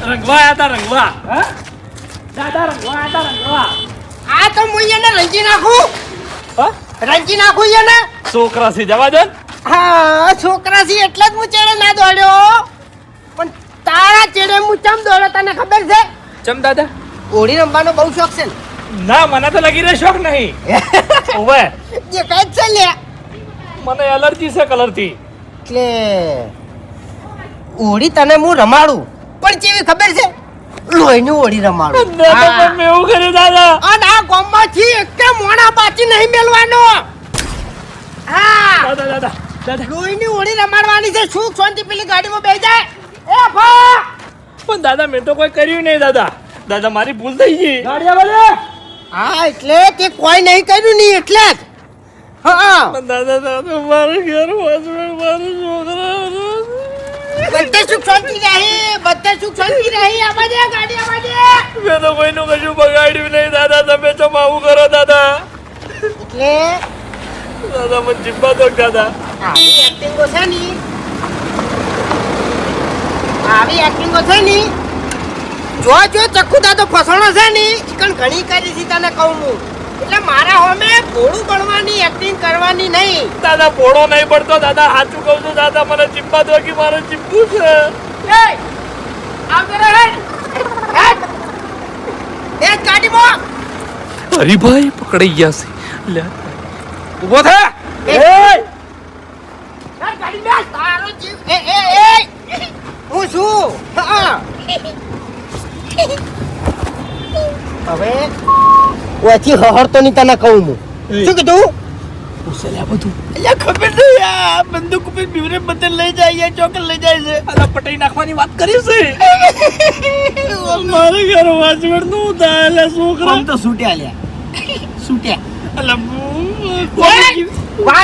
રંગવા આયા તા રંગવા. હા દાદા રંગવા આયા તા રંગવા. આ તો હું એને રંજી નાખું. હા રંજી નાખું એને. છોકરા છે જવા દે. હા છોકરા છે એટલે જ હું ચેડે ના દોડ્યો. પણ તારા ચેડે હું ચમ દોડ્યો તને ખબર છે? ચમ દાદા? હોળી રમવાનો બહુ શોખ છે ને? ના મને તો લગી રહ્યો શોખ નહીં. ઓવે જે કઈ છે લે મને એલર્જી છે કલર થી. એટલે હોળી તને હું રમાડું પણ કેવી ખબર છે? લોહીની હોળી રમાડું. દાદા મેં એવું કર્યું દાદા. અને આ ગામમાંથી એક મોણા બાકી નહીં મેલવાનો. હા દાદા દાદા દાદા લોહીની હોળી રમાડવાની છે. સુખ શાંતિ પેલી ગાડીમાં બેસી જાય. એ ભા પણ દાદા મેં તો કોઈ કર્યું નહીં દાદા. દાદા મારી ભૂલ થઈ ગઈ. ગાડી આવે. હા એટલે તે કોઈ નહીં કર્યું નહીં એટલે જ. હા પણ દાદા દાદા મારું ઘર વાસણ મારું છોકરા બધે સુખ શાંતિ રહી. બધે સુખ શાંતિ રહી. આવા દે ગાડી આવા દે. મેં તો કોઈનું કશું બગાડ્યું નહીં દાદા. તમે ચમ આવું કરો દાદા? એટલે દાદા મને જીબ્બા દો દાદા. આવી એક્ટિંગો છે ની આવી એક્ટિંગો છે ની જો જો ચક્કુ દાદો ફસણો છે ની ઈકણ ઘણી કરી છે તને કહું હું. એટલે મારા હોમે ભોળું બનવાની એક્ટિંગ કરવાની નહીં. દાદા પોળો નહીં પડતો દાદા. સાચું કહું છું દાદા. મને જીબ્બા દો કે મારે જીબ્બું છે. એ આવતો રે હેડ એ ગાડીમાં હરીભાઈ પકડાઈ ગયા છે. લે ઊભો થા. એ ગાડી બેસ. તારો જીવ એ હું છું. હા હવે ઓછી હહરતો ની તને કહું હું. શું કીધું? ઉસલ્યા બધું. એટલે ખબર નહીં આ બંદૂક ઉપર બીવરે બદલ લઈ જાય ચોકલ લઈ જાય છે. અલા પટાઈ નાખવાની વાત કરી છે. મારે ઘર વાસણ નું દાયલા છોકરા તો છૂટ્યા લ્યા છૂટ્યા. અલા વાત